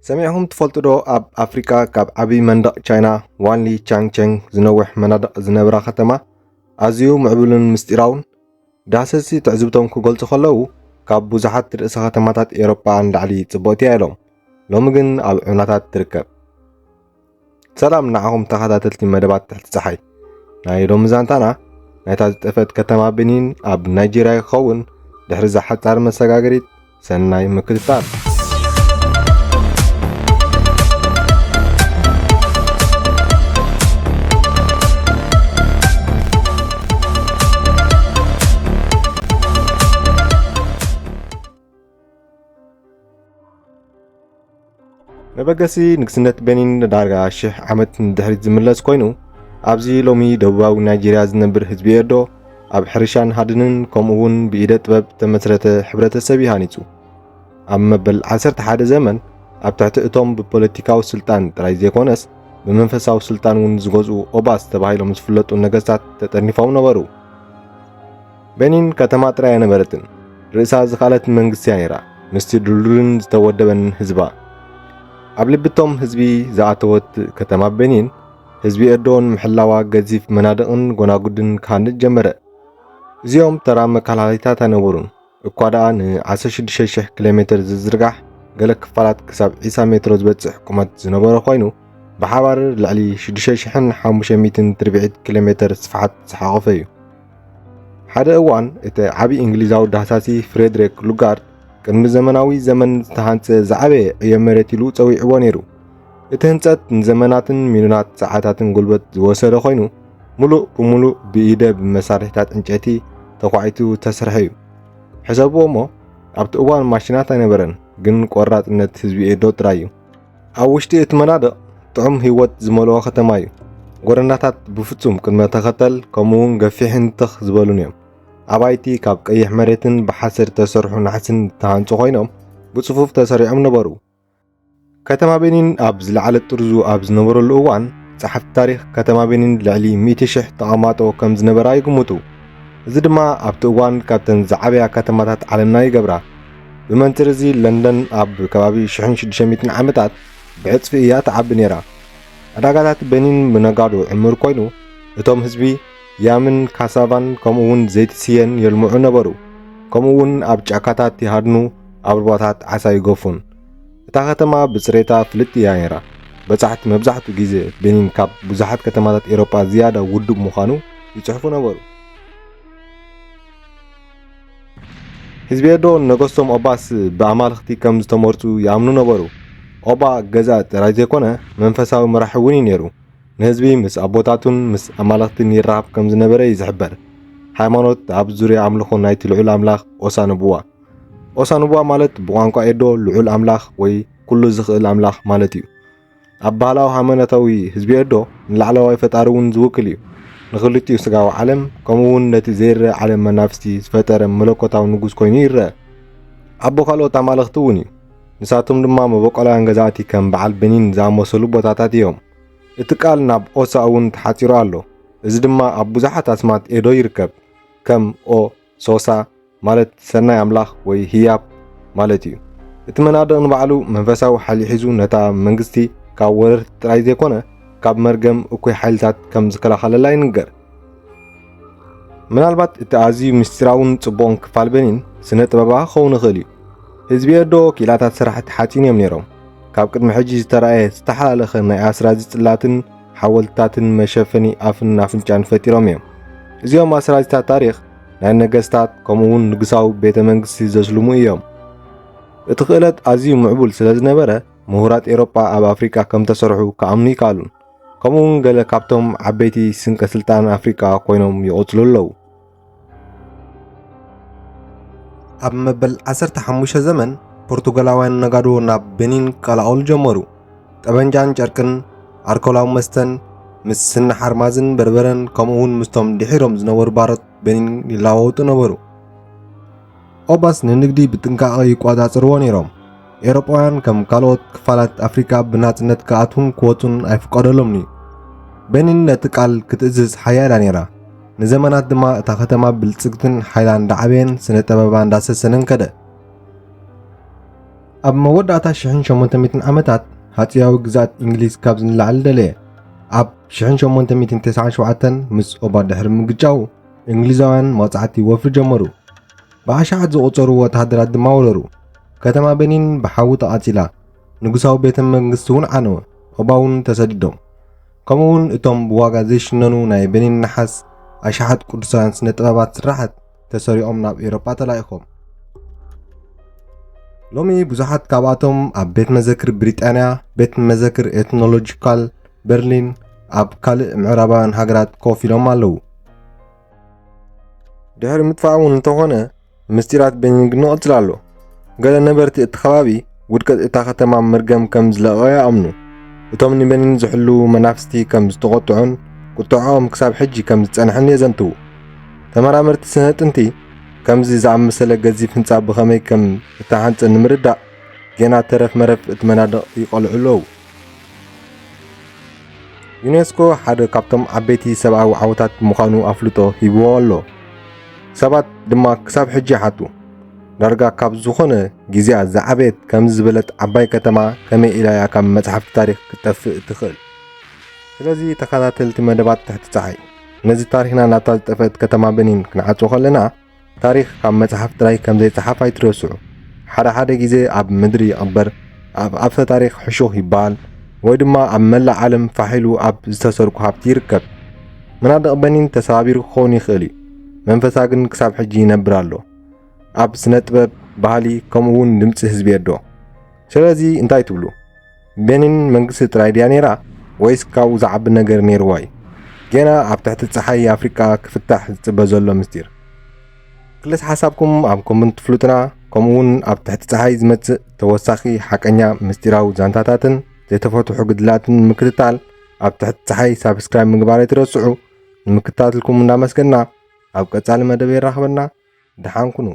سمعهم تفلتدو اب افريكا كاب عبي مندق تشاينا وانلي تشانغ تشانغ زنوح منادق زنبرا ختما ازيو معبولن مستيراون داسسي تعزبتهم كغلص خلو كاب بوزحات رئيس ختماتات ايروبا عند علي صبوتي ايلوم لومغن اب عناتات تركب سلام نعهم تخاتلتي مدبات تحت صحي ناي رمزانتانا نايتا زطفت كتما بنين اب نيجيريا يخون دحر زحات صار مسغاغريت سناي مكتتال نبغسي نكسنت بنين دارغا شح عمت دحريت زملس كوينو ابزي لومي دباو نيجيريا زنبر حزبي اردو اب حرشان هادنن كومون بيده طبب تمسرته حبرتسب يهانيصو اب مبل 11 زمن اب تحت اتوم ببوليتيكاو سلطان تراي زيكونس بمنفساو سلطان ون زغزو اوباس تبايلوم زفلطو نغستات تطنيفاو نبرو بنين كتما تراي نبرتن رئيسا زخالت منغسيا نيرا مستي دلرن زتودبن حزبا ኣብ ልብቶም ህዝቢ ዝኣተወት ከተማ በኒን ህዝቢ እርዶን ምሕላዋ ገዚፍ መናድቕን ጎናጉድን ካንድ ጀመረ እዚኦም ተራ መከላኸሊታት ኣነበሩን እኳ ደኣ ን16,000 ኪሎ ሜትር ዝዝርጋሕ ገለ ክፋላት ክሳብ 20 ሜትሮ ዝበፅሕ ቁመት ዝነበረ ኮይኑ ብሓባር ልዕሊ 6,500 ትርቢዒት ኪሎ ሜትር ስፍሓት ዝሓቆፈ እዩ ሓደ እዋን እቲ ዓቢ እንግሊዛዊ ዳህሳሲ ፍሬድሪክ ሉጋርድ ቅድሚ ዘመናዊ ዘመን ዝተሃንጸ ዝዓበየ ዕየመሬት ኢሉ ፀዊዕዎ ነይሩ እቲ ህንፀት ንዘመናትን ሚሊዮናት ሰዓታትን ጉልበት ዝወሰደ ኮይኑ ሙሉእ ብሙሉእ ብኢደ ብመሳርሒታት ዕንጨይቲ ተኳዒቱ ተሰርሐ እዩ ሕሰብዎ እሞ ኣብቲ እዋን ማሽናት ኣይነበረን ግን ቆራጽነት ህዝቢ ኤዶ ጥራይ እዩ ኣብ ውሽጢ እቲ መናድቕ ጥዑም ህይወት ዝመልኦ ከተማ እዩ ጎረናታት ብፍጹም ቅድመ ተኸተል ከምኡውን ገፊሕን ትኽ ዝበሉን እዮም ኣባይቲ ካብ ቀይሕ መሬትን ብሓሰር ተሰርሑ ናሕስን ተሃንጹ ኮይኖም ብጽፉፍ ተሰሪዖም ነበሩ ከተማ ቤኒን ኣብ ዝለዓለ ጥርዙ ኣብ ዝነበረሉ እዋን ጸሓፍቲ ታሪኽ ከተማ ቤኒን ልዕሊ 100,000 ተቐማጦ ከም ዝነበራ ይግምቱ እዚ ድማ ኣብቲ እዋን ካብተን ዝዓበያ ከተማታት ዓለምና ይገብራ ብመንፅር እዚ ለንደን ኣብ ከባቢ 1600 ዓመታት ብዕፅፊ እያ ተዓቢ ነይራ ዕዳጋታት ቤኒን ብነጋዶ ዕሙር ኮይኑ እቶም ህዝቢ ያምን ካሳቫን ከምኡውን ዘይቲ ስየን የልምዑ ነበሩ ከምኡውን ኣብ ጫካታት ይሃድኑ ኣብ ሩባታት ዓሳ ይገፉን እታ ከተማ ብፅሬታ ፍልጥ እያ ነይራ በጻሕቲ መብዛሕትኡ ግዜ ቤኒን ካብ ብዙሓት ከተማታት ኤሮጳ ዝያዳ ውዱብ ምዃኑ ይጽሕፉ ነበሩ ህዝቢ ኤዶ ነገስቶም ኦባስ ብኣማልኽቲ ከም ዝተመርፁ ይኣምኑ ነበሩ ኦባ ገዛ ጥራይ ዘይኮነ መንፈሳዊ መራሒ እውን እዩ ነይሩ ንህዝቢ ምስ ኣቦታቱን ምስ ኣማልኽትን ይራኸብ ከም ዝነበረ ይዝሕበር ሃይማኖት ኣብ ዙርያ ኣምልኾ ናይቲ ልዑል ኣምላኽ ኦሳንቡዋ ማለት ብቋንቋ ኤዶ ልዑል ኣምላኽ ወይ ኩሉ ዝኽእል ኣምላኽ ማለት እዩ ኣብ ባህላዊ ሃይማኖታዊ ህዝቢ ኤዶ ንላዕለዋይ ፈጣሪ እውን ዝውክል እዩ ንኽልቲኡ ስጋዊ ዓለም ከምኡውን ነቲ ዘይርአ ዓለም መናፍስቲ ዝፈጠረ መለኮታዊ ንጉስ ኮይኑ ይርአ ኣቦ ካልኦት ኣማልኽቲ እውን እዩ ንሳቶም ድማ መበቆላውያን ገዛእቲ ከም በዓል ቤኒን ዝኣመሰሉ ቦታታት እዮም እቲ ቃል ናብ ኦሳ እውን ተሓፂሩ ኣሎ እዚ ድማ ኣብ ብዙሓት ኣስማት ኤዶ ይርከብ ከም ኦ ሶሳ ማለት ሰናይ ኣምላኽ ወይ ህያብ ማለት እዩ እቲ መናድቕ ንባዕሉ መንፈሳዊ ሓይሊ ሒዙ ነታ መንግስቲ ካብ ወረርቲ ጥራይ ዘይኮነ ካብ መርገም እኩይ ሓይልታት ከም ዝከላኸለላ ይንገር ምናልባት እቲ ኣዝዩ ምስጢራውን ጽቡቕን ክፋል ቤኒን ስነ ጥበባ ክኸውን ይኽእል እዩ ህዝቢ ኤዶ ኪላታት ስራሕቲ ሓፂን እዮም ነይሮም ካብ ቅድሚ ሕጂ ዝተረኣየ ዝተሓላለኸ ናይ ኣስራዚ ጽላትን ሓወልትታትን መሸፈኒ ኣፍን ኣፍንጫን ፈጢሮም እዮም እዚኦም ኣስራዚታት ታሪኽ ናይ ነገስታት ከምኡውን ንጉሳዊ ቤተ መንግስቲ ዘስልሙ እዮም እቲ ክእለት ኣዝዩ ምዕቡል ስለ ዝነበረ ምሁራት ኤሮጳ ኣብ ኣፍሪካ ከም ተሰርሑ ከኣምኑ ይከኣሉን ከምኡውን ገለ ካብቶም ዓበይቲ ስንቀ ስልጣን ኣፍሪካ ኮይኖም ይቖፅሉ ኣለዉ ኣብ መበል 15 ዘመን ፖርቱጋላውያን ነጋዶ ናብ ቤኒን ቀላቀሉ ጀመሩ ጠበንጃን ጨርቅን ኣልኮላዊ መስተን ምስ ስኒ ሓርማዝን በርበረን ከምኡውን ምስቶም ድሒሮም ዝነበሩ ባሮት ቤኒን ይለዋወጡ ነበሩ ኦባስ ንንግዲ ብጥንቃቐ ይቆጻጽርዎ ነይሮም ኤሮጳውያን ከም ካልኦት ክፋላት ኣፍሪካ ብናጽነት ክኣትውን ክወጹን ኣይፍቀደሎምን እዩ ቤኒን ነቲ ቃል ክትእዝዝ ሓያላ ነይራ ንዘመናት ድማ እታ ከተማ ብልጽግትን ሓይላ እንዳዓበየን ስነ ጥበባ እንዳሰሰነን ከደ ኣብ መወዳእታ 1800 ዓመታት ሃጽያዊ ግዛት እንግሊዝ ካብ ዝንላዓል ደለየ። ኣብ 1897 ምስ ኦባ ድሕሪ ምግጫው እንግሊዛውያን መቕጻዕቲ ወፍሪ ጀመሩ። ብኣሽሓት ዝቑጸሩ ወተሃደራት ድማ ወረሩ። ከተማ ቤኒን ብሓዊ ተቓጺላ። ንጉሳዊ ቤተ መንግስቲ እውን ዓነወ። ኦባ እውን ተሰዲዶም። ከምኡውን እቶም ብዋጋ ዘይሽነኑ ናይ ቤኒን ነሓስ ኣሽሓት ቅዱሳን ስነ ጥበባት ስራሓት ተሰሪዖም ናብ ኤውሮጳ ተላኢኾም። ሎሚ ብዙሓት ካብኣቶም ኣብ ቤት መዘክር ብሪጣንያ፣ ቤት መዘክር ኤትኖሎጂካል በርሊን ኣብ ካልእ ምዕራባውያን ሃገራት ኮፍ ኢሎም ኣለዉ። ድሕሪ ምጥፋእ እውን እንተኾነ ምስጢራት ቤኒን ግን ይቕጽል ኣሎ። ገለ ነበርቲ እቲ ከባቢ ውድቀት እታ ከተማ መርገም ከም ዝለቐ ይኣምኑ። እቶም ንቤኒን ዝሕሉ መናፍስቲ ከም ዝተቖጥዑን ቁጥዖም ክሳብ ሕጂ ከም ዝጸንሐን የዘንትዉ። ተመራመርቲ ስነ ጥንቲ ከምዚ ዝኣመሰለ ገዚፍ ህንጻ ብኸመይ ከም እተሃንጸ ንምርዳእ ገና ተረፍ መረፍ እቲ መናድቕ ይቐልዑ ኣለዉ። ዩኔስኮ ሓደ ካብቶም ዓበይቲ ሰብኣዊ ዓወታት ምዃኑ ኣፍልጦ ሂብዎ ኣሎ። ሰባት ድማ ክሳብ ሕጂ ይሓቱ ዳርጋ ካብ ዝኾነ ግዜያ ዝዓበየት ከምዚ ዝበለት ዓባይ ከተማ ከመይ ኢላ እያ ካብ መጽሓፍቲ ታሪክ ክትጠፍእ ትኽእል? ስለዚ ተኸታተልቲ መደባት ትሕቲ ፀሓይ ነዚ ታሪክና ናብታ ዝጠፍአት ከተማ ቤኒን ክንዓጽዎ ከለና ታሪክ ካብ መጽሓፍ ጥራይ ከም ዘይፀሓፍ ኣይትረስዑ። ሓደ ግዜ ኣብ ምድሪ ይቕበር፣ ኣብ ኣፈ ታሪክ ሕሹኽ ይበሃል፣ ወይ ድማ ኣብ መላእ ዓለም ፋሒሉ ኣብ ዝተሰርቁ ሃብቲ ይርከብ። መናድቕ ቤኒን ተሰባቢሩ ክኸውን ይኽእል እዩ፣ መንፈሳ ግን ክሳብ ሕጂ ይነብር ኣሎ። ኣብ ስነ ጥበብ፣ ባህሊ ከምኡውን ድምፂ ህዝቢ የዶ። ስለዚ እንታይ ትብሉ? ቤኒን መንግስቲ ጥራይ ድያ ነይራ ወይስ ካብኡ ዝዓቢ ነገር ነይርዋ እዩ? ገና ኣብ ትሕቲ ፀሓይ ኣፍሪቃ ክፍታሕ ዝፅበ ዘሎ ምስጢር። ክልስ ሓሳብኩም ኣብ ኮመንት ፍሉጥና። ከምኡውን ኣብ ትሕቲ ፀሓይ ዝመጽእ ተወሳኺ ሓቀኛ ምስጢራዊ ዛንታታትን ዘይተፈትሑ ግድላትን ንምክትታል ኣብ ትሕቲ ፀሓይ ሳብስክራይብ ምግባር ኣይትረስዑ። ንምክትታልኩም እናመስገንና ኣብ ቀጻሊ መደብ ይራኸበና። ድሓን ኩኑ።